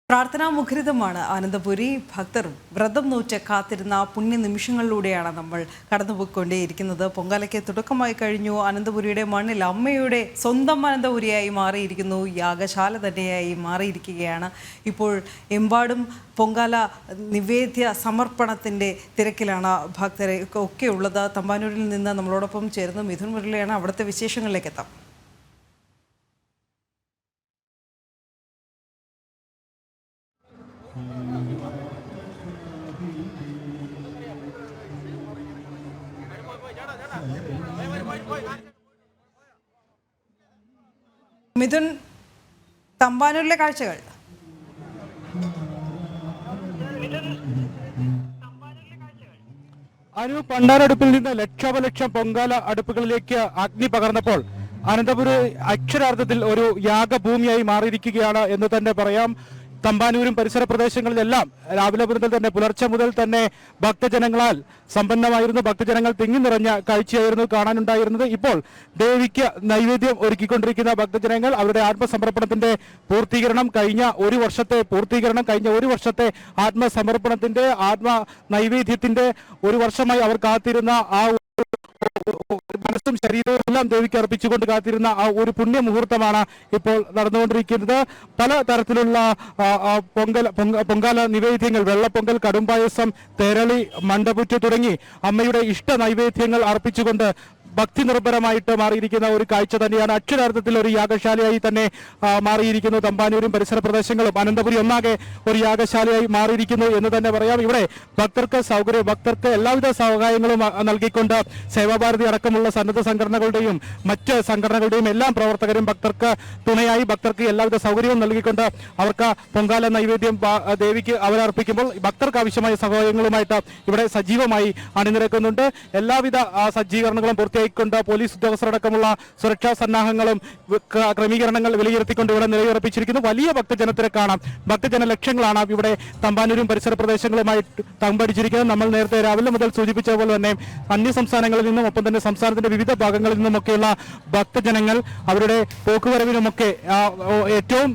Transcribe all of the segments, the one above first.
പ്രാർത്ഥനാമുഖരിതമാണ് ആനന്ദപുരി. ഭക്തരും വ്രതം നോറ്റ് കാത്തിരുന്ന പുണ്യ നിമിഷങ്ങളിലൂടെയാണ് നമ്മൾ കടന്നുപോയിക്കൊണ്ടേയിരിക്കുന്നത്. പൊങ്കാലയ്ക്ക് തുടക്കമായി കഴിഞ്ഞു. അനന്തപുരിയുടെ മണ്ണിൽ അമ്മയുടെ സ്വന്തം അനന്തപുരിയായി മാറിയിരിക്കുന്നു. യാഗശാല തന്നെയായി മാറിയിരിക്കുകയാണ്. ഇപ്പോൾ എമ്പാടും പൊങ്കാല നിവേദ്യ സമർപ്പണത്തിൻ്റെ തിരക്കിലാണ് ഭക്തരെ ഒക്കെ ഉള്ളത്. തമ്പാനൂരിൽ നിന്ന് നമ്മളോടൊപ്പം ചേർന്ന് മിഥുൻ മുരളിയാണ്. അവിടുത്തെ വിശേഷങ്ങളിലേക്ക് എത്താം. മിഥുൻ, തമ്പാനൂരിലെ കാഴ്ചകൾ. പണ്ടാരടുപ്പിൽ നിന്ന് ലക്ഷോപലക്ഷം പൊങ്കാല അടുപ്പുകളിലേക്ക് അഗ്നി പകർന്നപ്പോൾ അനന്തപുരി അക്ഷരാർത്ഥത്തിൽ ഒരു യാഗഭൂമിയായി മാറിയിരിക്കുകയാണ് എന്ന് തന്നെ പറയാം. തമ്പാനൂരും പരിസര പ്രദേശങ്ങളിലെല്ലാം രാവിലെ മുതൽ തന്നെ പുലർച്ചെ മുതൽ തന്നെ ഭക്തജനങ്ങളാൽ സമ്പന്നമായിരുന്നു. ഭക്തജനങ്ങൾ തിങ്ങി നിറഞ്ഞ കാഴ്ചയായിരുന്നു കാണാനുണ്ടായിരുന്നത്. ഇപ്പോൾ ദേവിക്ക് നൈവേദ്യം ഒരുക്കിക്കൊണ്ടിരിക്കുന്ന ഭക്തജനങ്ങൾ അവരുടെ ആത്മസമർപ്പണത്തിന്റെ പൂർത്തീകരണം കഴിഞ്ഞ ഒരു വർഷത്തെ ആത്മസമർപ്പണത്തിന്റെ നൈവേദ്യത്തിന്റെ ഒരു വർഷമായി അവർ കാത്തിരുന്ന ആ മനസ്സും ശരീരവും എല്ലാം ദേവിക്ക് അർപ്പിച്ചുകൊണ്ട് കാത്തിരുന്ന ആ ഒരു പുണ്യമുഹൂർത്തമാണ് ഇപ്പോൾ നടന്നുകൊണ്ടിരിക്കുന്നത്. പല തരത്തിലുള്ള പൊങ്കാല നിവേദ്യങ്ങൾ, വെള്ളപ്പൊങ്കൽ, കടുംപായസം, തെരളി, മണ്ടപുറ്റ് തുടങ്ങി അമ്മയുടെ ഇഷ്ട നൈവേദ്യങ്ങൾ അർപ്പിച്ചുകൊണ്ട് ഭക്തി നിർഭരമായിട്ട് മാറിയിരിക്കുന്ന ഒരു കാഴ്ച തന്നെയാണ്. അക്ഷരാർത്ഥത്തിൽ ഒരു യാഗശാലയായി തന്നെ മാറിയിരിക്കുന്നു. തമ്പാനൂരും പരിസര പ്രദേശങ്ങളും അനന്തപുരി ഒന്നാകെ ഒരു യാഗശാലയായി മാറിയിരിക്കുന്നു എന്ന് തന്നെ പറയാം. ഇവിടെ ഭക്തർക്ക് എല്ലാവിധ സഹായങ്ങളും നൽകിക്കൊണ്ട് സേവാഭാരതി അടക്കമുള്ള സന്നദ്ധ സംഘടനകളുടെയും മറ്റ് സംഘടനകളുടെയും എല്ലാം പ്രവർത്തകരും ഭക്തർക്ക് തുണയായി, ഭക്തർക്ക് എല്ലാവിധ സൗകര്യവും നൽകിക്കൊണ്ട് അവർക്ക് പൊങ്കാല നൈവേദ്യം ദേവിക്ക് അവരർപ്പിക്കുമ്പോൾ ഭക്തർക്ക് ആവശ്യമായ സഹായങ്ങളുമായിട്ട് ഇവിടെ സജീവമായി അണിനിരക്കുന്നുണ്ട്. എല്ലാവിധ സജ്ജീകരണങ്ങളും പൂർത്തിയായിക്കൊണ്ട് പോലീസ് ഉദ്യോഗസ്ഥരടക്കമുള്ള സുരക്ഷാ സന്നാഹങ്ങളും ക്രമീകരണങ്ങൾ വിലയിരുത്തിക്കൊണ്ട് ഇവിടെ നിലയുറപ്പിച്ചിരിക്കുന്നു. വലിയ ഭക്തജനത്തിരക്കാണ്, ഭക്തജന ലക്ഷങ്ങളാണ് ഇവിടെ തമ്പാനൂരും പരിസര പ്രദേശങ്ങളുമായി തമ്പടിച്ചിരിക്കുന്നത്. നമ്മൾ നേരത്തെ രാവിലെ മുതൽ സൂചിപ്പിച്ച പോലെ തന്നെ അന്യ സംസ്ഥാനങ്ങളിൽ നിന്നും ഒപ്പം തന്നെ സംസ്ഥാനത്തിന്റെ വിവിധ ഭാഗങ്ങളിൽ നിന്നുമൊക്കെയുള്ള ഭക്തജനങ്ങൾ അവരുടെ പോക്കുവരവിനുമൊക്കെ ഏറ്റവും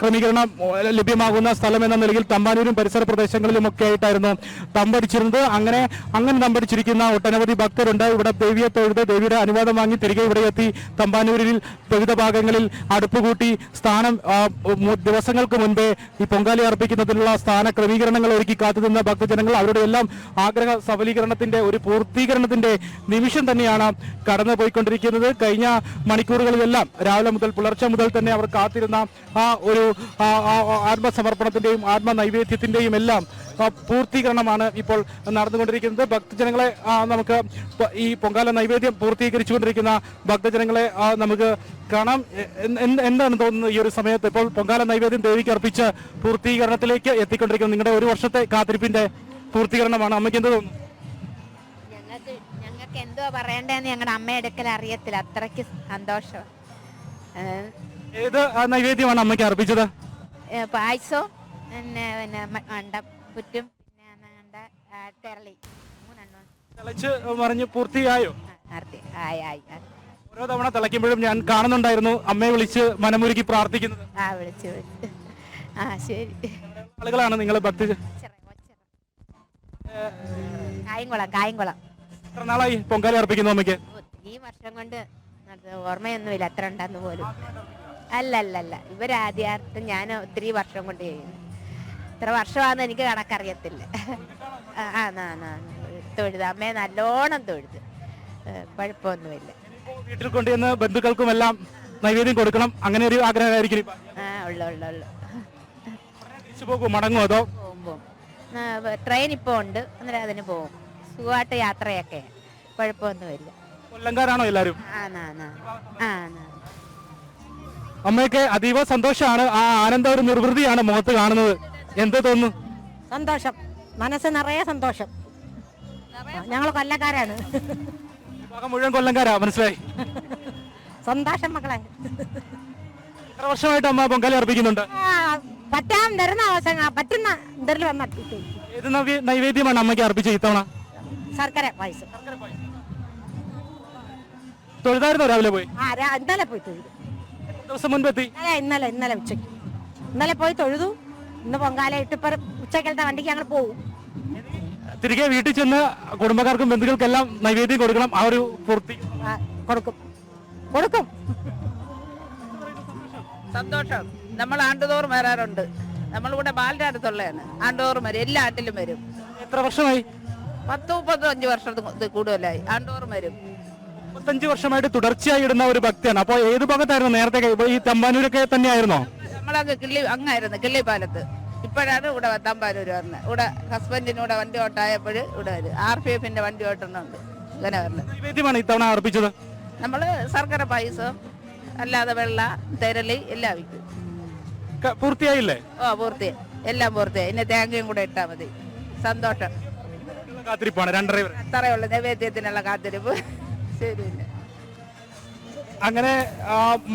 ക്രമീകരണം ലഭ്യമാകുന്ന സ്ഥലം എന്ന നിലയിൽ തമ്പാനൂരും പരിസര പ്രദേശങ്ങളിലുമൊക്കെ ആയിട്ടായിരുന്നു തമ്പടിച്ചിരുന്നത്. അങ്ങനെ തമ്പടിച്ചിരിക്കുന്ന ഒട്ടനവധി ഭക്തരുണ്ട്. ഇവിടെ ദേവിയെ തൊഴുത് ദേവിയുടെ അനുവാദം വാങ്ങി തിരികെ ഇവിടെ എത്തി തമ്പാനൂരിൽ വിവിധ ഭാഗങ്ങളിൽ അടുപ്പുകൂട്ടി ദിവസങ്ങൾക്ക് മുൻപേ ഈ പൊങ്കാല അർപ്പിക്കുന്നതിനുള്ള സ്ഥാന ക്രമീകരണങ്ങൾ ഒരുക്കി കാത്തുനിന്ന ഭക്തജനങ്ങൾ അവരുടെ എല്ലാം ആഗ്രഹ സഫലീകരണത്തിന്റെ ഒരു പൂർത്തീകരണത്തിന്റെ നിമിഷം തന്നെയാണ് കടന്നു പോയിക്കൊണ്ടിരിക്കുന്നത്. കഴിഞ്ഞ മണിക്കൂറുകളിലെല്ലാം രാവിലെ മുതൽ പുലർച്ചെ മുതൽ തന്നെ അവർ കാത്തിരുന്ന ആ ഒരു ആത്മസമർപ്പണത്തിന്റെയും ആത്മനൈവേദ്യത്തിന്റെയും എല്ലാം പൂർത്തീകരണമാണ് ഇപ്പോൾ നടന്നുകൊണ്ടിരിക്കുന്നത്. ഭക്തജനങ്ങളെ നമുക്ക് ഈ പൊങ്കാല നൈവേദ്യം പൂർത്തീകരിച്ചുകൊണ്ടിരിക്കുന്ന ഭക്തജനങ്ങളെ നമുക്ക് കാണാം. എന്താണ് തോന്നുന്നത് ഈ ഒരു സമയത്ത്? ഇപ്പോൾ പൊങ്കാല നൈവേദ്യം ദേവിക്ക് അർപ്പിച്ച് പൂർത്തീകരണത്തിലേക്ക് എത്തിക്കൊണ്ടിരിക്കുന്നത് നിങ്ങളുടെ ഒരു വർഷത്തെ കാത്തിരിപ്പിന്റെ പൂർത്തീകരണമാണ്. അമ്മയ്ക്ക് എന്ത് തോന്നുന്നു? ഞങ്ങൾക്ക് എന്തോ പറയണ്ടെന്ന് ഞങ്ങളുടെ അമ്മയുടെ അടുക്കൽ അറിയത്തില്ല, അത്രയ്ക്ക് സന്തോഷം. ഏത് നൈവേദ്യമാണ് അമ്മയ്ക്ക് അർപ്പിച്ചത്? പായസവും പിന്നെ മണ്ടപ്പുറ്റും പിന്നെ തെരളി പറഞ്ഞ് പൂർത്തിയായോ? ഓരോ തവണ തിളയ്ക്കുമ്പോഴും ഞാൻ കാണുന്നുണ്ടായിരുന്നു അമ്മയെ വിളിച്ച് മനമുരുക്കി പ്രാർത്ഥിക്കുന്നത്. ശരി. ആളുകളാണ് നിങ്ങൾ ഭക്തി? കായംകുളം. എത്ര നാളായി പൊങ്കാല അർപ്പിക്കുന്നു അമ്മയ്ക്ക്? ഈ വർഷം കൊണ്ട് ഓർമ്മയൊന്നുമില്ല എത്ര ഉണ്ടെന്ന് പോലും. അല്ലല്ല, ഇവരാദ്യാർത്ഥം ഞാൻ ഒത്തിരി വർഷം കൊണ്ട് ചെയ്യുന്നു. എത്ര വർഷമാണെന്ന് എനിക്ക് കണക്കറിയത്തില്ല. തൊഴുത് അമ്മയെ നല്ലോണം തൊഴുത്, കുഴപ്പമൊന്നുമില്ല. വീട്ടിൽ കൊണ്ടുവന്ന് ബന്ധുക്കൾക്കും എല്ലാം നൈവേദ്യം കൊടുക്കണം, അങ്ങനെ ഒരു ആഗ്രഹമായിരിക്കും. മടങ്ങുമോ അതോ? ട്രെയിൻ ഇപ്പോൾ ഉണ്ട്, അന്നേരം അതിന് പോകും. സുഖമായിട്ട് യാത്രയൊക്കെ, കുഴപ്പമൊന്നുമില്ല. കൊല്ലംകാരാണോ എല്ലാവരും? അമ്മയൊക്കെ അതീവ സന്തോഷമാണ്. ആ ആനന്ദ ഒരു നിർവൃതിയാണ് മുഖത്ത് കാണുന്നത്. എന്ത് തോന്നുന്നു? സന്തോഷം, മനസ്സ് നിറയെ സന്തോഷം. ഞങ്ങൾ കൊല്ലക്കാരാണ്. മുഴുവൻ കൊല്ലംകാരാ, മനസ്സിലായി. സന്തോഷം മക്കളെ. എത്ര വർഷമായിട്ട് അമ്മ പൊങ്കാല അർപ്പിക്കുന്നുണ്ട്? പറ്റാൻ തരുന്ന അവസരം പറ്റുന്ന എന്തെങ്കിലും വന്ന. ഏത് നൈവേദ്യമാണ് അമ്മയ്ക്ക് അർപ്പിച്ചത് ഇത്തവണ? ശർക്കര പായസം. തൊഴുതായിരുന്നോ രാവിലെ പോയി? ഇന്നലെ പോയി തൊഴുതു. ദിവസം മുൻപ് എത്തി? ഇന്നലെ ഉച്ചയ്ക്ക് ഇന്നലെ പോയി തൊഴുതു. ഇന്ന് പൊങ്കാല ഇട്ടിപ്പോ ഉച്ചക്കലത്തെ വണ്ടിക്ക് ഞങ്ങൾ പോകും. തിരികെ വീട്ടിൽ ചെന്ന് കുടുംബക്കാർക്കും ബന്ധുക്കൾക്കെല്ലാം നൈവേദ്യം കൊടുക്കണം. ആ ഒരു പൂർത്തി കൊടുക്കും കൊടുക്കും. സന്തോഷം. നമ്മൾ ആണ്ടുതോറും വരാറുണ്ട്. നമ്മളിവിടെ ബാലിന്റെ അടുത്തുള്ളതാണ്. ആണ്ടുതോറും വരും, എല്ലാ ആണ്ടിലും വരും. എത്ര വർഷമായി? 10-35 വർഷത്തിൽ കൂടുതലായി ആണ്ടുതോറും വരും. 35 വർഷമായിട്ട് തുടർച്ചയായി ഇടുന്ന ഒരു ഭക്തിയാണ്. അപ്പോൾ ഏത് ഭാഗത്തായിരുന്നു നേരത്തെ? ഈ തമ്പാനൂരൊക്കെ തന്നെയായിരുന്നോ? നമ്മളങ്ങ് അങ്ങായിരുന്നു കിള്ളിപ്പാലത്ത്. ഇപ്പോഴാണ് ഇവിടെ തമ്പാനൂർ വരുന്നത്. ഇവിടെ ഹസ്ബൻഡിന് ഇവിടെ വണ്ടി ഓട്ടായപ്പോൾ ഇവിടെ വരും. RPF-ന്റെ വണ്ടി ഓട്ടുന്നുണ്ട്. ഇങ്ങനെ വരുന്നത്. നൈവേദ്യമാണ് ഇത്തവണ അർപ്പിച്ചത്. നമ്മൾ ശർക്കര പായസം അല്ലാതെ വെള്ള തെരളി എല്ലാം വിൽക്കും. പൂർത്തിയായില്ലേ? ഓ പൂർത്തിയായി, എല്ലാം പൂർത്തിയായി. ഇനി തേങ്ങയും കൂടെ ഇട്ടാൽ മതി. സന്തോഷം. കാത്തിരിപ്പാണ് 2:30 വരെ. അത്രയുള്ള നൈവേദ്യത്തിനുള്ള കാത്തിരിപ്പ്. ശരി. അങ്ങനെ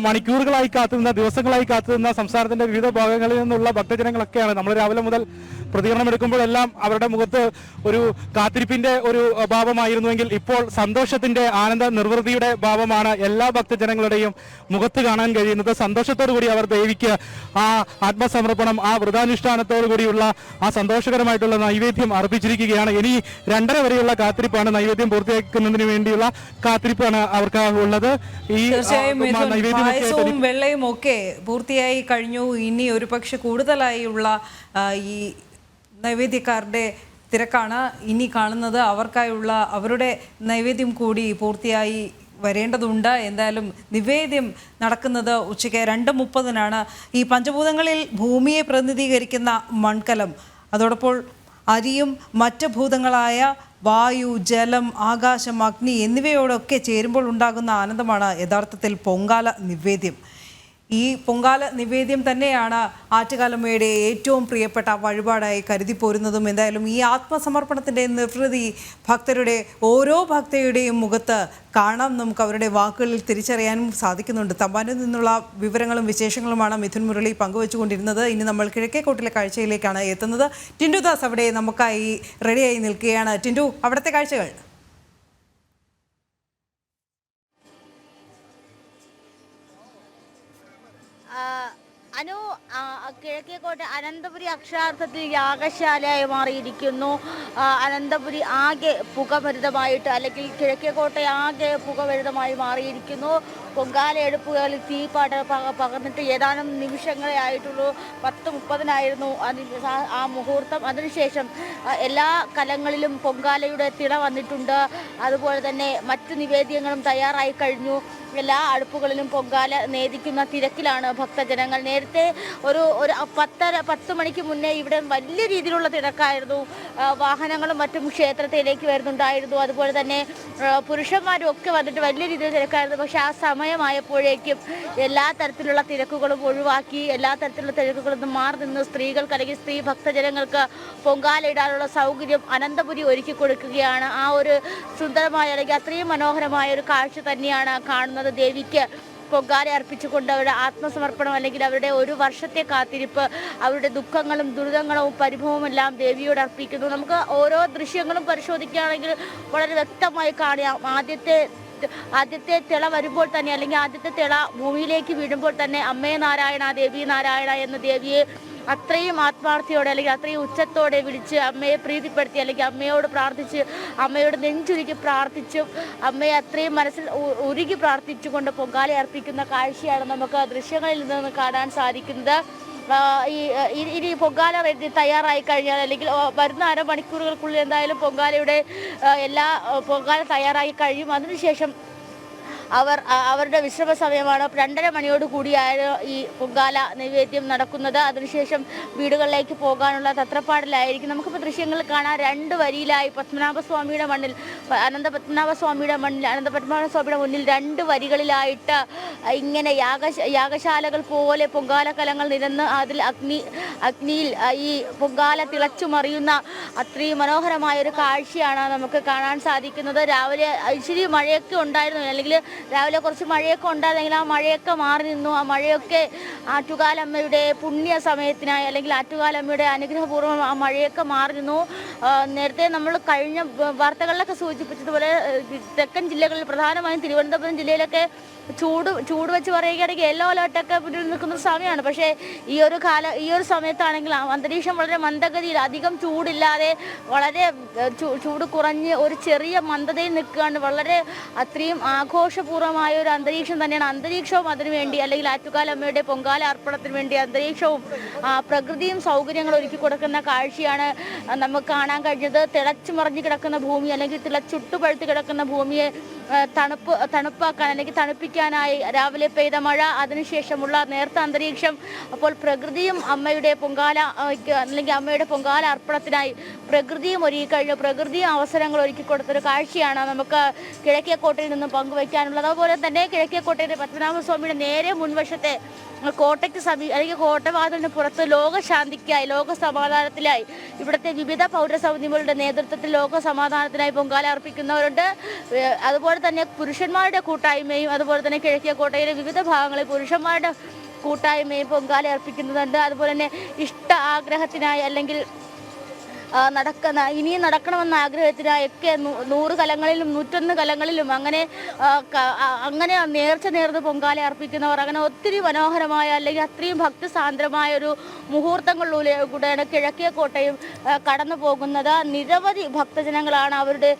മണിക്കൂറുകളായി കാത്തുനിന്ന, ദിവസങ്ങളായി കാത്തുനിന്ന സംസ്ഥാനത്തിന്റെ വിവിധ ഭാഗങ്ങളിൽ നിന്നുള്ള ഭക്തജനങ്ങളൊക്കെയാണ്. നമ്മൾ രാവിലെ മുതൽ പ്രതികരണം എടുക്കുമ്പോഴെല്ലാം അവരുടെ മുഖത്ത് ഒരു കാത്തിരിപ്പിന്റെ ഒരു ഭാവമായിരുന്നുവെങ്കിൽ ഇപ്പോൾ സന്തോഷത്തിന്റെ, ആനന്ദ നിർവൃതിയുടെ ഭാവമാണ് എല്ലാ ഭക്തജനങ്ങളുടെയും മുഖത്ത് കാണാൻ കഴിയുന്നത്. സന്തോഷത്തോടു കൂടി അവർ ദേവിക്ക് ആ ആത്മസമർപ്പണം, ആ വ്രതാനുഷ്ഠാനത്തോടു കൂടിയുള്ള ആ സന്തോഷകരമായിട്ടുള്ള നൈവേദ്യം അർപ്പിച്ചിരിക്കുകയാണ്. ഇനി 2:30 വരെയുള്ള കാത്തിരിപ്പാണ്, നൈവേദ്യം പൂർത്തിയാക്കുന്നതിന് വേണ്ടിയുള്ള കാത്തിരിപ്പാണ് അവർക്ക് ഉള്ളത്. ഈ തീർച്ചയായും പായസവും വെള്ളയും ഒക്കെ പൂർത്തിയായി കഴിഞ്ഞു. ഇനി ഒരു പക്ഷെ കൂടുതലായുള്ള ഈ നൈവേദ്യക്കാരുടെ തിരക്കാണ് ഇനി കാണുന്നത്. അവർക്കായുള്ള അവരുടെ നൈവേദ്യം കൂടി പൂർത്തിയായി വരേണ്ടതുണ്ട്. എന്തായാലും നിവേദ്യം നടക്കുന്നത് ഉച്ചയ്ക്ക് 2:30-നാണ്. ഈ പഞ്ചഭൂതങ്ങളിൽ ഭൂമിയെ പ്രതിനിധീകരിക്കുന്ന മൺകലം, അതോടൊപ്പം അരിയും മറ്റ് ഭൂതങ്ങളായ വായു, ജലം, ആകാശം, അഗ്നി എന്നിവയോടൊക്കെ ചേരുമ്പോൾ ഉണ്ടാകുന്ന ആനന്ദമാണ് യഥാർത്ഥത്തിൽ പൊങ്കാല നിവേദ്യം. ഈ പൊങ്കാല നിവേദ്യം തന്നെയാണ് ആറ്റുകാലമ്മയുടെ ഏറ്റവും പ്രിയപ്പെട്ട വഴിപാടായി കരുതിപ്പോരുന്നതും. എന്തായാലും ഈ ആത്മസമർപ്പണത്തിൻ്റെ നിർവൃതി ഭക്തരുടെ, ഓരോ ഭക്തയുടെയും മുഖത്ത് കാണാം. നമുക്ക് അവരുടെ വാക്കുകളിൽ തിരിച്ചറിയാനും സാധിക്കുന്നുണ്ട്. തമ്പാനൂരിൽ നിന്നുള്ള വിവരങ്ങളും വിശേഷങ്ങളുമാണ് മിഥുൻ മുരളി പങ്കുവച്ചുകൊണ്ടിരുന്നത്. ഇനി നമ്മൾ കിഴക്കേക്കോട്ടിലെ കാഴ്ചയിലേക്കാണ് എത്തുന്നത്. ടിൻഡു ദാസ് അവിടെ നമുക്കായി റെഡിയായി നിൽക്കുകയാണ്. ടിൻഡു, അവിടുത്തെ കാഴ്ചകൾ. അനു, കിഴക്കേക്കോട്ട അനന്തപുരി അക്ഷരാർത്ഥത്തിൽ യാഗശാലയായി മാറിയിരിക്കുന്നു. അനന്തപുരി ആകെ പുകഭരിതമായിട്ട്, അല്ലെങ്കിൽ കിഴക്കേക്കോട്ട ആകെ പുകഭരിതമായി മാറിയിരിക്കുന്നു. പൊങ്കാല എടുപ്പുകളിൽ തീപാട് പകർന്നിട്ട് ഏതാനും നിമിഷങ്ങളെ ആയിട്ടുള്ളൂ. 10:30-നായിരുന്നു ആ മുഹൂർത്തം. അതിനുശേഷം എല്ലാ കലങ്ങളിലും പൊങ്കാലയുടെ തിള വന്നിട്ടുണ്ട്. അതുപോലെ തന്നെ മറ്റു നിവേദ്യങ്ങളും തയ്യാറായി കഴിഞ്ഞു. എല്ലാ അടുപ്പുകളിലും പൊങ്കാല നേദിക്കുന്ന തിരക്കിലാണ് ഭക്തജനങ്ങൾ. നേരത്തെ ഒരു 10 മണിക്ക് മുന്നേ ഇവിടെ വലിയ രീതിയിലുള്ള തിരക്കായിരുന്നു. വാഹനങ്ങളും മറ്റും ക്ഷേത്രത്തിലേക്ക് വരുന്നുണ്ടായിരുന്നു. അതുപോലെ തന്നെ പുരുഷന്മാരും ഒക്കെ വന്നിട്ട് വലിയ രീതിയിൽ തിരക്കായിരുന്നു. പക്ഷെ ആ സമയമായപ്പോഴേക്കും എല്ലാ തരത്തിലുള്ള തിരക്കുകളും ഒഴിവാക്കി, എല്ലാ തരത്തിലുള്ള തിരക്കുകളിൽ നിന്ന് മാറി നിന്ന് സ്ത്രീകൾക്ക്, അല്ലെങ്കിൽ സ്ത്രീ ഭക്തജനങ്ങൾക്ക് പൊങ്കാല ഇടാനുള്ള സൗകര്യം അനന്തപുരി ഒരുക്കി കൊടുക്കുകയാണ്. ആ ഒരു സുന്ദരമായ, അല്ലെങ്കിൽ അത്രയും മനോഹരമായ ഒരു കാഴ്ച തന്നെയാണ് കാണുന്നത്. ദേവിക്ക് പൊങ്കാല അർപ്പിച്ചുകൊണ്ട് അവരുടെ ആത്മസമർപ്പണം, അല്ലെങ്കിൽ അവരുടെ ഒരു വർഷത്തെ കാത്തിരിപ്പ്, അവരുടെ ദുഃഖങ്ങളും ദുരിതങ്ങളും പരിഭവവും എല്ലാം ദേവിയോട് അർപ്പിക്കുന്നു. നമുക്ക് ഓരോ ദൃശ്യങ്ങളും പരിശോധിക്കുകയാണെങ്കിൽ വളരെ വ്യക്തമായി കാണാം. ആദ്യത്തെ തിള വരുമ്പോൾ തന്നെ, അല്ലെങ്കിൽ ആദ്യത്തെ തിള ഭൂമിയിലേക്ക് വീഴുമ്പോൾ തന്നെ അമ്മേ നാരായണ, ദേവി നാരായണ എന്ന ദേവിയെ അത്രയും ആത്മാർത്ഥയോടെ, അല്ലെങ്കിൽ അത്രയും ഉച്ചത്തോടെ വിളിച്ച് അമ്മയെ പ്രീതിപ്പെടുത്തി, അല്ലെങ്കിൽ അമ്മയോട് പ്രാർത്ഥിച്ച്, അമ്മയോട് നെഞ്ചുരുക്കി പ്രാർത്ഥിച്ചു, അമ്മയെ അത്രയും മനസ്സിൽ ഉരുകി പ്രാർത്ഥിച്ചുകൊണ്ട് പൊങ്കാല അർപ്പിക്കുന്ന കാഴ്ചയാണ് നമുക്ക് ദൃശ്യങ്ങളിൽ നിന്ന് കാണാൻ സാധിക്കുന്നത്. ഇനി പൊങ്കാല തയ്യാറായി കഴിഞ്ഞാൽ, അല്ലെങ്കിൽ വരുന്ന അരമണിക്കൂറുകൾക്കുള്ളിൽ എന്തായാലും പൊങ്കാല തയ്യാറായി കഴിയും. അതിനുശേഷം അവരുടെ വിശ്രമ സമയമാണ്. 2:30 മണിയോട് കൂടിയാണ് ഈ പൊങ്കാല നൈവേദ്യം നടക്കുന്നത്. അതിനുശേഷം വീടുകളിലേക്ക് പോകാനുള്ള തത്രപ്പാടിലായിരിക്കും. നമുക്കിപ്പോൾ ദൃശ്യങ്ങൾ കാണാൻ 2 വരിയിലായി പത്മനാഭസ്വാമിയുടെ മണ്ണിൽ, അനന്തപത്മനാഭസ്വാമിയുടെ മുന്നിൽ 2 വരികളിലായിട്ട് ഇങ്ങനെ യാഗശാലകൾ പോലെ പൊങ്കാല കലങ്ങൾ നിരന്ന് അതിൽ അഗ്നിയിൽ ഈ പൊങ്കാല തിളച്ചു മറിയുന്ന അത്രയും മനോഹരമായ ഒരു കാഴ്ചയാണ് നമുക്ക് കാണാൻ സാധിക്കുന്നത്. രാവിലെ ഇച്ചിരി മഴയൊക്കെ ഉണ്ടായിരുന്നു, അല്ലെങ്കിൽ രാവിലെ കുറച്ച് മഴയൊക്കെ ഉണ്ടായിരുന്നെങ്കിൽ ആ മഴയൊക്കെ മാറി നിന്നു. ആ മഴയൊക്കെ ആറ്റുകാലമ്മയുടെ പുണ്യ സമയത്തിനായി അല്ലെങ്കിൽ ആറ്റുകാലമ്മയുടെ അനുഗ്രഹപൂർവ്വം ആ മഴയൊക്കെ മാറി നിന്നു. നേരത്തെ നമ്മൾ കഴിഞ്ഞ വാർത്തകളിലൊക്കെ സൂചിപ്പിച്ചതുപോലെ തെക്കൻ ജില്ലകളിൽ പ്രധാനമായും തിരുവനന്തപുരം ജില്ലയിലൊക്കെ ചൂട് വെച്ച് പറയുകയാണെങ്കിൽ യെല്ലോ അലേർട്ടൊക്കെ നിൽക്കുന്ന സമയമാണ്. പക്ഷേ ഈ ഒരു സമയത്താണെങ്കിൽ അന്തരീക്ഷം വളരെ മന്ദഗതിയിൽ, അധികം ചൂടില്ലാതെ വളരെ ചൂട് കുറഞ്ഞ് ഒരു ചെറിയ മന്ദതയിൽ നിൽക്കുകയാണ്. വളരെ അത്രയും ആഘോഷപൂർവമായ ഒരു അന്തരീക്ഷം തന്നെയാണ്. അന്തരീക്ഷവും അതിനുവേണ്ടി അല്ലെങ്കിൽ ആറ്റുകാലമ്മയുടെ പൊങ്കാല അർപ്പണത്തിന് വേണ്ടി അന്തരീക്ഷവും പ്രകൃതിയും സൗകര്യങ്ങളും ഒരുക്കി കൊടുക്കുന്ന കാഴ്ചയാണ് നമുക്ക് കാണാൻ കഴിഞ്ഞത്. തിളച്ചു മറിഞ്ഞു കിടക്കുന്ന ഭൂമി അല്ലെങ്കിൽ ചുട്ടുപഴുത്ത് കിടക്കുന്ന ഭൂമിയെ തണുപ്പാക്കാൻ അല്ലെങ്കിൽ തണുപ്പിക്കാനായി രാവിലെ പെയ്ത മഴ, അതിനുശേഷമുള്ള നേർത്ത അന്തരീക്ഷം, അപ്പോൾ പ്രകൃതിയും അമ്മയുടെ പൊങ്കാല അല്ലെങ്കിൽ അമ്മയുടെ പൊങ്കാല അർപ്പണത്തിനായി പ്രകൃതിയും ഒരുക്കിക്കഴിഞ്ഞു. പ്രകൃതിയും അവസരങ്ങൾ ഒരുക്കി കൊടുത്തൊരു കാഴ്ചയാണ് നമുക്ക് കിഴക്കേക്കോട്ടയിൽ നിന്നും പങ്കുവയ്ക്കാനുള്ളത്. അതുപോലെ തന്നെ കിഴക്കേക്കോട്ടയിലെ പത്മനാഭസ്വാമിയുടെ നേരെ മുൻവശത്തെ കോട്ടയ്ക്ക് അല്ലെങ്കിൽ കോട്ടവാതിലിന് പുറത്ത് ലോകശാന്തിക്കായി, ലോക സമാധാനത്തിലായി ഇവിടുത്തെ വിവിധ പൗരസമിതികളുടെ നേതൃത്വത്തിൽ ലോക സമാധാനത്തിനായി പൊങ്കാല അർപ്പിക്കുന്നവരുണ്ട്. അതുപോലെ തന്നെ പുരുഷന്മാരുടെ കൂട്ടായ്മയും അതുപോലെ തന്നെ കിഴക്കേക്കോട്ടയിലെ വിവിധ ഭാഗങ്ങളിൽ പുരുഷന്മാരുടെ കൂട്ടായ്മയും പൊങ്കാല അർപ്പിക്കുന്നുണ്ട്. അതുപോലെ തന്നെ ഇഷ്ട ആഗ്രഹത്തിനായി അല്ലെങ്കിൽ ഇനിയും നടക്കണമെന്ന ആഗ്രഹത്തിനായൊക്കെ 100 കലങ്ങളിലും 101 കലങ്ങളിലും അങ്ങനെ നേർച്ച നേർന്ന് പൊങ്കാല അർപ്പിക്കുന്നവർ, അങ്ങനെ ഒത്തിരി മനോഹരമായ അല്ലെങ്കിൽ അത്രയും ഭക്തിസാന്ദ്രമായ ഒരു മുഹൂർത്തങ്ങളിലൂടെയാണ് കിഴക്കേക്കോട്ടയും കടന്നു പോകുന്നത്. നിരവധി ഭക്തജനങ്ങളാണ് അവരുടെ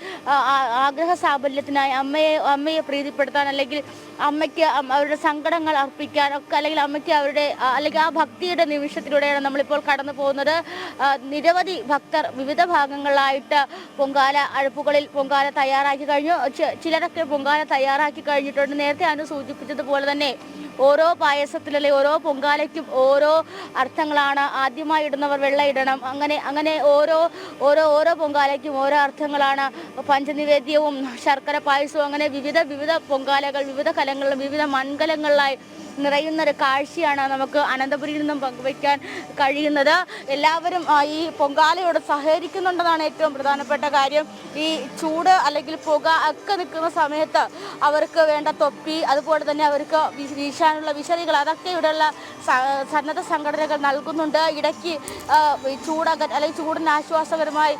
ആഗ്രഹ സാഫല്യത്തിനായി അമ്മയെ പ്രീതിപ്പെടുത്താൻ അല്ലെങ്കിൽ അമ്മയ്ക്ക് അവരുടെ സങ്കടങ്ങൾ അർപ്പിക്കാൻ ഒക്കെ അല്ലെങ്കിൽ അമ്മയ്ക്ക് അല്ലെങ്കിൽ ആ ഭക്തിയുടെ നിമിഷത്തിലൂടെയാണ് നമ്മളിപ്പോൾ കടന്നു പോകുന്നത്. നിരവധി ഭക്തർ വിവിധ ഭാഗങ്ങളിലായിട്ട് അടുപ്പുകളിൽ പൊങ്കാല തയ്യാറാക്കി കഴിഞ്ഞു. ചിലരൊക്കെ പൊങ്കാല തയ്യാറാക്കി കഴിഞ്ഞിട്ടുണ്ട്. നേരത്തെ അനു സൂചിപ്പിച്ചതുപോലെ തന്നെ ഓരോ പായസത്തിലെ ഓരോ പൊങ്കാലയ്ക്കും ഓരോ അർത്ഥങ്ങളാണ്. ആദ്യമായി ഇടുന്നവർ വെള്ള ഇടണം, അങ്ങനെ ഓരോ പൊങ്കാലയ്ക്കും ഓരോ അർത്ഥങ്ങളാണ്. പഞ്ചനിവേദ്യവും ശർക്കര പായസവും അങ്ങനെ വിവിധ പൊങ്കാലകൾ വിവിധ കലങ്ങളിലും വിവിധ മൺകലങ്ങളിലായി നിറയുന്ന ഒരു കാഴ്ചയാണ് നമുക്ക് അനന്തപുരിയിൽ നിന്നും പങ്കുവയ്ക്കാൻ കഴിയുന്നത്. എല്ലാവരും ഈ പൊങ്കാലയോട് സഹകരിക്കുന്നുണ്ടെന്നാണ് ഏറ്റവും പ്രധാനപ്പെട്ട കാര്യം. ഈ ചൂട് അല്ലെങ്കിൽ പുക ഒക്കെ നിൽക്കുന്ന സമയത്ത് അവർക്ക് വേണ്ട തൊപ്പി, അതുപോലെ തന്നെ അവർക്ക് വീശാനുള്ള വിശറികൾ, അതൊക്കെ ഇവിടെയുള്ള സന്നദ്ധ സംഘടനകൾ നൽകുന്നുണ്ട്. ഇടയ്ക്ക് അല്ലെങ്കിൽ ചൂടിന് ആശ്വാസകരമായി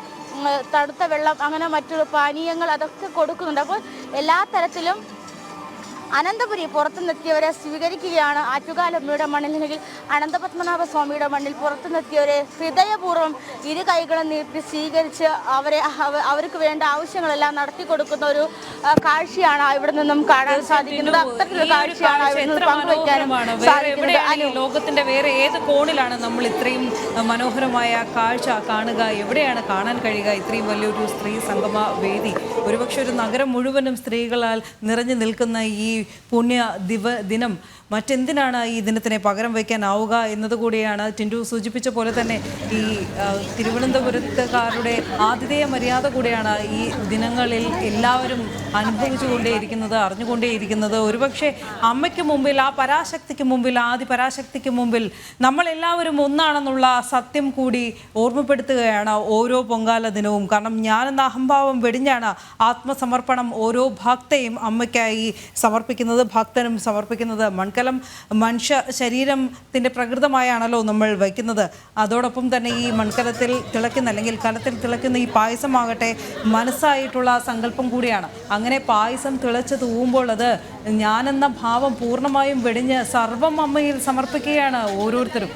തണുത്ത വെള്ളം, അങ്ങനെ മറ്റു പാനീയങ്ങൾ അതൊക്കെ കൊടുക്കുന്നുണ്ട്. അപ്പോൾ എല്ലാ തരത്തിലും അനന്തപുരി പുറത്തുനിന്നെത്തിയവരെ സ്വീകരിക്കുകയാണ് ആറ്റുകാലമ്മയുടെ മണ്ണിൽ അല്ലെങ്കിൽ അനന്തപത്മനാഭ സ്വാമിയുടെ മണ്ണിൽ പുറത്തുനിന്നെത്തിയവരെ ഹൃദയപൂർവ്വം ഇരു കൈകളും നീട്ടി സ്വീകരിച്ച് അവർക്ക് വേണ്ട ആവശ്യങ്ങളെല്ലാം നടത്തി കൊടുക്കുന്ന ഒരു കാഴ്ചയാണ് ഇവിടെ നിന്നും കാണാൻ സാധിക്കുന്നത്. അത്തരത്തിലുള്ള കാഴ്ചയാണ് പങ്കുവയ്ക്കാനും സാധിക്കുന്നത്. ലോകത്തിന്റെ വേറെ ഏത് കോണിലാണ് നമ്മൾ ഇത്രയും മനോഹരമായ കാഴ്ച കാണുക? എവിടെയാണ് കാണാൻ കഴിയുക ഇത്രയും വലിയൊരു സ്ത്രീ സംഗമ വേദി? ഒരുപക്ഷെ ഒരു നഗരം മുഴുവനും സ്ത്രീകളാൽ നിറഞ്ഞു നിൽക്കുന്ന ഈ പുണ്യ ദിനം മറ്റെന്തിനാണ് ഈ ദിനത്തിനെ പകരം വയ്ക്കാനാവുക എന്നതുകൂടിയാണ്. ടിൻഡു സൂചിപ്പിച്ച പോലെ തന്നെ ഈ തിരുവനന്തപുരത്തുകാരുടെ ആതിഥേയ മര്യാദ കൂടിയാണ് ഈ ദിനങ്ങളിൽ എല്ലാവരും അനുഭവിച്ചുകൊണ്ടേയിരിക്കുന്നത്, അറിഞ്ഞുകൊണ്ടേയിരിക്കുന്നത്. ഒരുപക്ഷെ അമ്മയ്ക്ക് മുമ്പിൽ, ആ പരാശക്തിക്ക് മുമ്പിൽ, ആദി പരാശക്തിക്ക് മുമ്പിൽ നമ്മളെല്ലാവരും ഒന്നാണെന്നുള്ള സത്യം കൂടി ഓർമ്മപ്പെടുത്തുകയാണ് ഓരോ പൊങ്കാല ദിനവും. കാരണം ഞാനെന്ന അഹംഭാവം വെടിഞ്ഞാണ് ആത്മസമർപ്പണം ഓരോ ഭക്തയും അമ്മയ്ക്കായി സമർപ്പിക്കുന്നത്, ഭക്തനും സമർപ്പിക്കുന്നത്. മൺകലം മനുഷ്യ ശരീരത്തിൻ്റെ പ്രകൃതമായാണല്ലോ നമ്മൾ വയ്ക്കുന്നത്. അതോടൊപ്പം തന്നെ ഈ മൺകലത്തിൽ തിളയ്ക്കുന്ന അല്ലെങ്കിൽ കലത്തിൽ തിളയ്ക്കുന്ന ഈ പായസമാകട്ടെ മനസ്സായിട്ടുള്ള സങ്കല്പം കൂടിയാണ്. അങ്ങനെ പായസം തിളച്ച് തൂവുമ്പോൾ അത് ഞാനെന്ന ഭാവം പൂർണ്ണമായും വെടിഞ്ഞ് സർവം അമ്മയിൽ സമർപ്പിക്കുകയാണ് ഓരോരുത്തരും.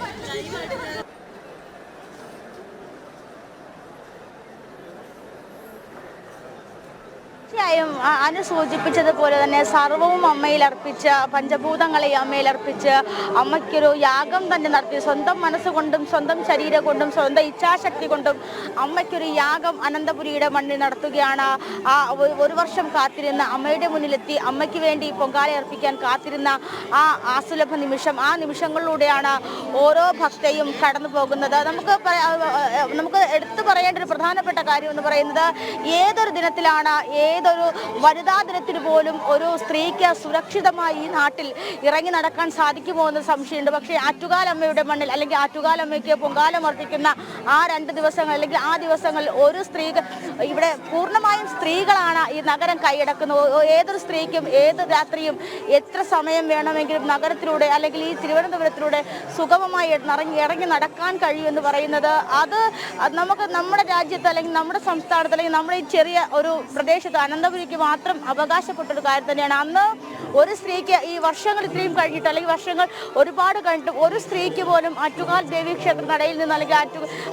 തീർച്ചയായും അനു സൂചിപ്പിച്ചതുപോലെ തന്നെ സർവവും അമ്മയിൽ അർപ്പിച്ച്, പഞ്ചഭൂതങ്ങളെ അമ്മയിൽ അർപ്പിച്ച് അമ്മയ്ക്കൊരു യാഗം തന്നെ നടത്തി, സ്വന്തം മനസ്സുകൊണ്ടും സ്വന്തം ശരീരം കൊണ്ടും സ്വന്തം ഇച്ഛാശക്തി കൊണ്ടും അമ്മയ്ക്കൊരു യാഗം അനന്തപുരിയുടെ മണ്ണിൽ നടത്തുകയാണ്. ഒരു വർഷം കാത്തിരുന്ന അമ്മയുടെ മുന്നിലെത്തി അമ്മയ്ക്ക് വേണ്ടി പൊങ്കാല അർപ്പിക്കാൻ കാത്തിരുന്ന ആസുലഭ നിമിഷം, ആ നിമിഷങ്ങളിലൂടെയാണ് ഓരോ ഭക്തയും കടന്നു പോകുന്നത്. നമുക്ക് എടുത്തു പറയേണ്ട ഒരു പ്രധാനപ്പെട്ട കാര്യം എന്ന് പറയുന്നത്, ഏതൊരു ദിനത്തിലാണ്, ഏതൊരു വനിതാ ദിനത്തിന് പോലും ഒരു സ്ത്രീക്ക് സുരക്ഷിതമായി ഈ നാട്ടിൽ ഇറങ്ങി നടക്കാൻ സാധിക്കുമോ എന്ന് സംശയമുണ്ട്. പക്ഷേ ആറ്റുകാലമ്മയുടെ മണ്ണിൽ അല്ലെങ്കിൽ ആറ്റുകാലമ്മയ്ക്ക് പൊങ്കാലം അർപ്പിക്കുന്ന ആ 2 ദിവസങ്ങൾ അല്ലെങ്കിൽ ആ ദിവസങ്ങളിൽ ഒരു സ്ത്രീക്ക് ഇവിടെ പൂർണ്ണമായും സ്ത്രീകളാണ് ഈ നഗരം കൈയടക്കുന്നത്. ഏതൊരു സ്ത്രീക്കും ഏത് രാത്രിയും എത്ര സമയം വേണമെങ്കിലും നഗരത്തിലൂടെ അല്ലെങ്കിൽ ഈ തിരുവനന്തപുരത്തിലൂടെ സുഗമമായി ഇറങ്ങി നടക്കാൻ കഴിയുമെന്ന് പറയുന്നത് അത് നമുക്ക് നമ്മുടെ രാജ്യത്ത് അല്ലെങ്കിൽ നമ്മുടെ സംസ്ഥാനത്ത് അല്ലെങ്കിൽ നമ്മുടെ ഈ ചെറിയ ഒരു പ്രദേശത്ത് അനന്തപുരിക്ക് മാത്രം അവകാശപ്പെട്ടൊരു കാര്യം തന്നെയാണ്. അന്ന് ഒരു സ്ത്രീക്ക് ഈ വർഷങ്ങൾ ഇത്രയും കഴിഞ്ഞിട്ട് അല്ലെങ്കിൽ വർഷങ്ങൾ ഒരുപാട് കഴിഞ്ഞിട്ട് ഒരു സ്ത്രീക്ക് പോലും ആറ്റുകാൽ ദേവീക്ഷേത്ര നടയിൽ നിന്ന് അല്ലെങ്കിൽ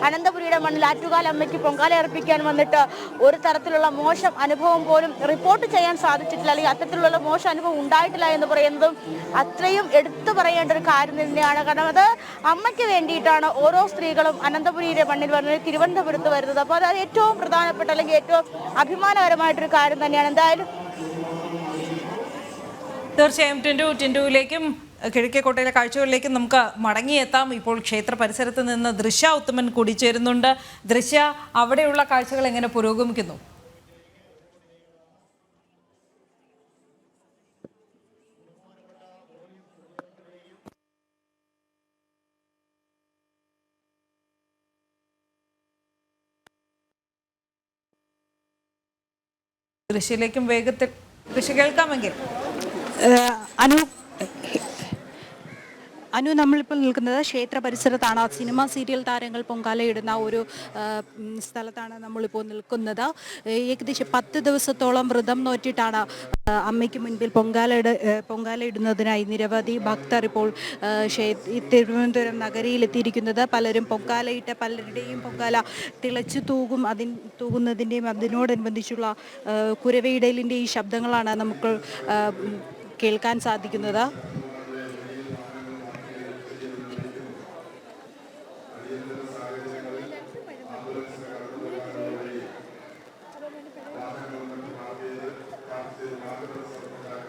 അനന്തപുരിയുടെ മണ്ണിൽ ആറ്റുകാൽ അമ്മയ്ക്ക് പൊങ്കാല അർപ്പിക്കാൻ വന്നിട്ട് ഒരു തരത്തിലുള്ള മോശം അനുഭവം പോലും റിപ്പോർട്ട് ചെയ്യാൻ സാധിച്ചിട്ടില്ല, അല്ലെങ്കിൽ അത്തരത്തിലുള്ള മോശം അനുഭവം ഉണ്ടായിട്ടില്ല എന്ന് പറയുന്നതും അത്രയും എടുത്തു പറയേണ്ട ഒരു കാര്യം തന്നെയാണ്. കാരണം അത് അമ്മയ്ക്ക് വേണ്ടിയിട്ടാണ് ഓരോ സ്ത്രീകളും അനന്തപുരിയുടെ മണ്ണിൽ വരുന്നത്, തിരുവനന്തപുരത്ത് വരുന്നത്. അപ്പോൾ അത് ഏറ്റവും പ്രധാനപ്പെട്ട അല്ലെങ്കിൽ ഏറ്റവും അഭിമാനകരമായിട്ടൊരു കാര്യം തന്നെയാണ്. എന്തായാലും തീർച്ചയായും ടിൻറ്റുവിലേക്കും കിഴക്കേക്കോട്ടയിലെ കാഴ്ചകളിലേക്കും നമുക്ക് മടങ്ങിയെത്താം. ഇപ്പോൾ ക്ഷേത്ര പരിസരത്ത് നിന്ന് ദൃശ്യ ഉത്തമൻ കൂടി ചേരുന്നുണ്ട്. ദൃശ്യ, അവിടെയുള്ള കാഴ്ചകൾ എങ്ങനെ പുരോഗമിക്കുന്നു? ദൃശ്യയിലേക്കും വേഗത്തിൽ ദൃശ്യ കേൾക്കാമെങ്കിൽ അനു നമ്മളിപ്പോൾ നിൽക്കുന്നത് ക്ഷേത്ര പരിസരത്താണ്. സിനിമ സീരിയൽ താരങ്ങൾ പൊങ്കാലയിടുന്ന ഒരു സ്ഥലത്താണ് നമ്മളിപ്പോൾ നിൽക്കുന്നത്. ഏകദേശം 10 ദിവസത്തോളം വ്രതം നോറ്റിട്ടാണ് അമ്മയ്ക്ക് മുൻപിൽ പൊങ്കാലയിടുന്നതിനായി നിരവധി ഭക്തർ ഇപ്പോൾ തിരുവനന്തപുരം നഗരിയിലെത്തിയിരിക്കുന്നത്. പലരും പൊങ്കാലയിട്ട് പലരുടെയും പൊങ്കാല തിളച്ചു തൂകുന്നതിൻ്റെയും അതിനോടനുബന്ധിച്ചുള്ള കുരവയിടലിൻ്റെ ഈ ശബ്ദങ്ങളാണ് നമുക്ക് കേൾക്കാൻ സാധിക്കുന്നത്.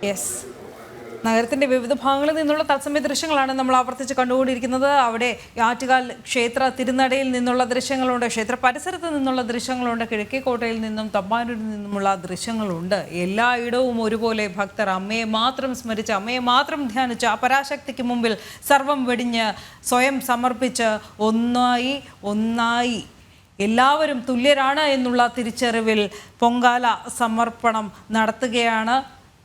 യെസ്, നഗരത്തിൻ്റെ വിവിധ ഭാഗങ്ങളിൽ നിന്നുള്ള തത്സമയ ദൃശ്യങ്ങളാണ് നമ്മൾ ആവർത്തിച്ച് കണ്ടുകൊണ്ടിരിക്കുന്നത്. അവിടെ ആറ്റുകാൽ ക്ഷേത്ര തിരുനടയിൽ നിന്നുള്ള ദൃശ്യങ്ങളുണ്ട്, ക്ഷേത്ര പരിസരത്ത് നിന്നുള്ള ദൃശ്യങ്ങളുണ്ട്, കിഴക്കേക്കോട്ടയിൽ നിന്നും തമ്പാനൂരിൽ നിന്നുമുള്ള ദൃശ്യങ്ങളുണ്ട്. എല്ലായിടവും ഒരുപോലെ ഭക്തർ അമ്മയെ മാത്രം സ്മരിച്ച് അമ്മയെ മാത്രം ധ്യാനിച്ച് ആ പരാശക്തിക്ക് മുമ്പിൽ സർവം വെടിഞ്ഞ് സ്വയം സമർപ്പിച്ച് ഒന്നായി എല്ലാവരും തുല്യരാണ് എന്നുള്ള തിരിച്ചറിവിൽ പൊങ്കാല സമർപ്പണം നടത്തുകയാണ്.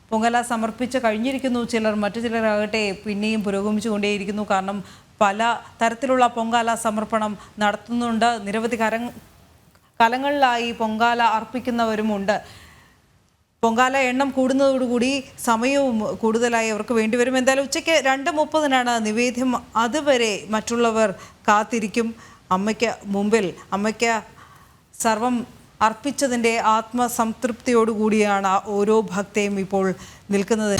പൊങ്കാല സമർപ്പിച്ച് കഴിഞ്ഞിരിക്കുന്നു ചിലർ, മറ്റു ചിലരാകട്ടെ പിന്നെയും പുരോഗമിച്ചുകൊണ്ടേയിരിക്കുന്നു. കാരണം പല തരത്തിലുള്ള പൊങ്കാല സമർപ്പണം നടത്തുന്നുണ്ട്. നിരവധി കലങ്ങളിലായി പൊങ്കാല അർപ്പിക്കുന്നവരുമുണ്ട്. പൊങ്കാല എണ്ണം കൂടുന്നതോടുകൂടി സമയവും കൂടുതലായി അവർക്ക് വേണ്ടിവരും. എന്തായാലും ഉച്ചയ്ക്ക് 2:30 നിവേദ്യം. അതുവരെ മറ്റുള്ളവർ കാത്തിരിക്കും അമ്മയ്ക്ക് മുമ്പിൽ. അമ്മയ്ക്ക് സർവം അർപ്പിച്ചതിൻ്റെ ആത്മസംതൃപ്തിയോടുകൂടിയാണ് ഓരോ ഭക്തയും ഇപ്പോൾ നിൽക്കുന്നത്.